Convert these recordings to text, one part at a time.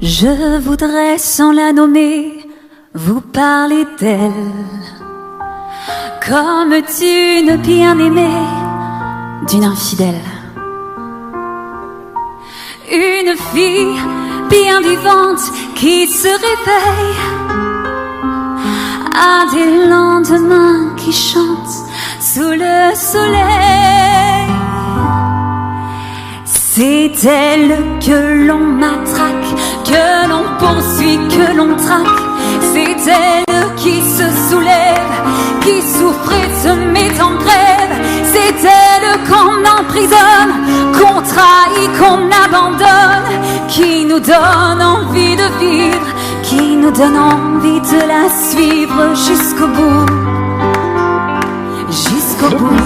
Je voudrais, sans la nommer, vous parler d'elle, comme d'une bien-aimée, d'une infidèle. Une fille bien vivante qui se réveille à des lendemains qui chantent sous le soleil. C'est elle que l'on matraque, que l'on poursuit, que l'on traque. C'est elle qui se soulève, qui souffre et se met en grève. C'est elle qu'on emprisonne, qu'on trahit, qu'on abandonne, qui nous donne envie de vivre, qui nous donne envie de la suivre jusqu'au bout. Jusqu'au bout.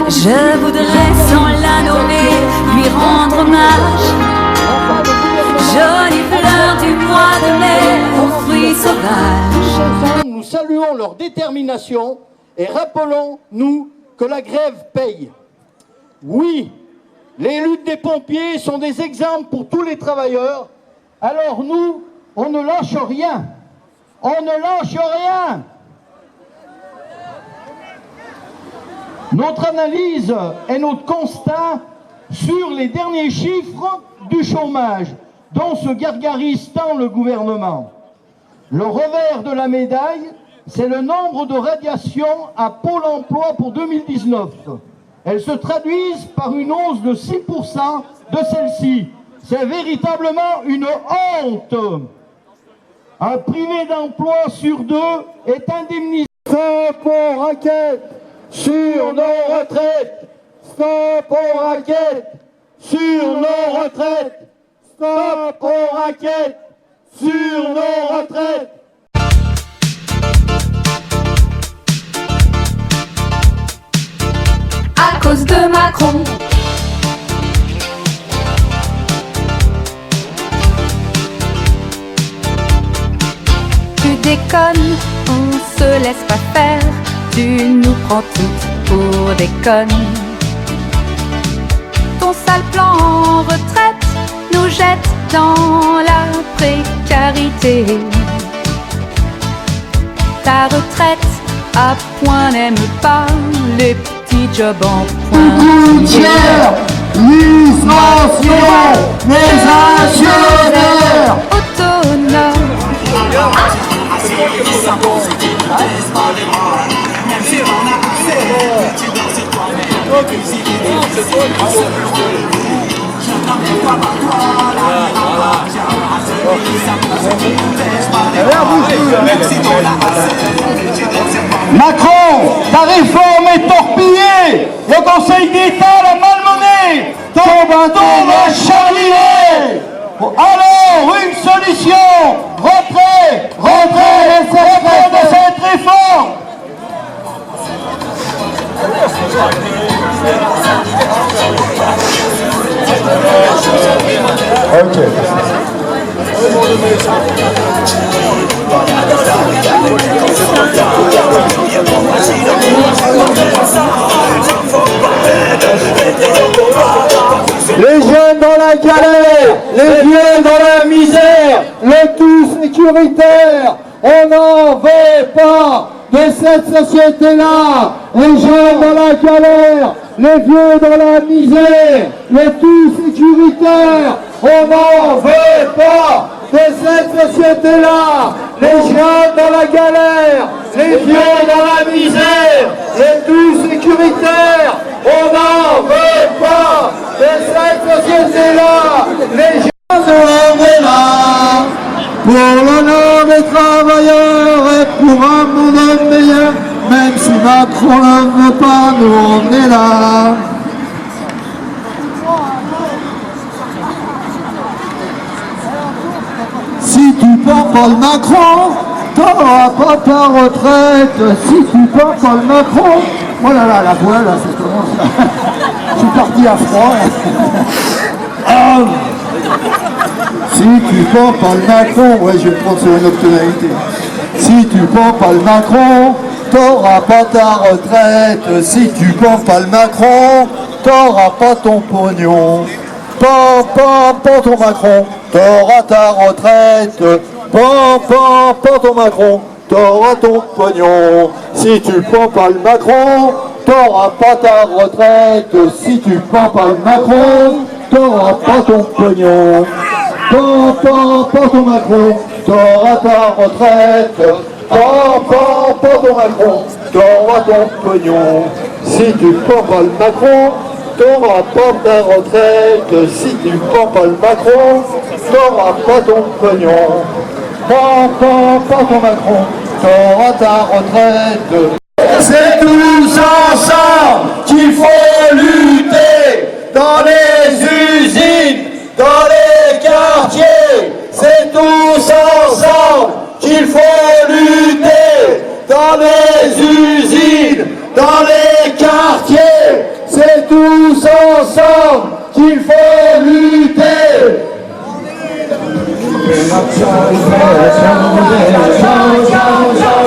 Je voudrais, sans la nommer, lui rendre hommage. Jolie fleur du mois de mai, aux fruits sauvages. Nous saluons leur détermination et rappelons-nous que la grève paye. Oui, les luttes des pompiers sont des exemples pour tous les travailleurs. Alors nous, on ne lâche rien. On ne lâche rien. Notre analyse et notre constat sur les derniers chiffres du chômage dont se gargarise tant le gouvernement. Le revers de la médaille, c'est le nombre de radiations à Pôle emploi pour 2019. Elles se traduisent par une hausse de 6% de celle-ci. C'est véritablement une honte. Un privé d'emploi sur deux est indemnisé. Stop aux raquettes sur nos retraites. Stop aux raquettes sur nos retraites. Stop aux raquettes sur nos retraites. À cause de Macron. Tu déconnes, on se laisse pas faire. Tu nous prends toutes pour des connes. Ton sale plan en retraite nous jette dans la précarité. Ta retraite à point n'aime pas les petits jobs en point. Tiers, licencions les actionnaires. Autonome. Macron, ta réforme est torpillée. Le Conseil d'État l'a malmenée. Ton bâton va charrier. Alors, une solution. Retrait de cette réforme. Ok. Les jeunes dans la galère, les vieux dans la misère, le tout sécuritaire, on n'en veut pas de cette société-là. Les jeunes dans la galère, les vieux dans la misère, le tout sécuritaire, on n'en veut pas de cette société-là. Les jeunes dans la galère, les vieux dans la misère, le tout sécuritaire, on n'en veut pas de cette société-là. Les jeunes on est là pour l'honneur des travailleurs et pour un monde meilleur. Même si Macron ne veut pas, nous on est là. Si tu prends Paul Macron, t'auras pas ta retraite. Si tu prends Paul Macron, oh là là, la voix là, ça commence. Je suis parti à froid. Ah. Si tu prends Paul Macron, ouais, je vais prendre sur une autre tonalité. Si tu prends Paul Macron, t'auras pas ta retraite. Si tu prends Paul Macron, t'auras pas ton pognon. Pas ton Macron. t'auras ta retraite. Pan ton Macron, t'auras ton pognon. Si tu prends pas le Macron, t'auras pas ta retraite. Si tu prends pas le Macron, t'auras pas ton pognon. Pan ton Macron, t'auras ta retraite. Pan ton Macron, t'auras ton pognon. Si tu prends pas le Macron, t'auras pas ta retraite. Si tu prends pas le Macron, t'auras pas ton pognon. Pan ton Macron, t'auras ta retraite. C'est tous ensemble qu'il faut lutter dans les usines, dans les quartiers. C'est tous ensemble qu'il faut lutter dans les usines, dans les quartiers. C'est tous ensemble qu'il faut lutter. Ciao, ciao, ciao.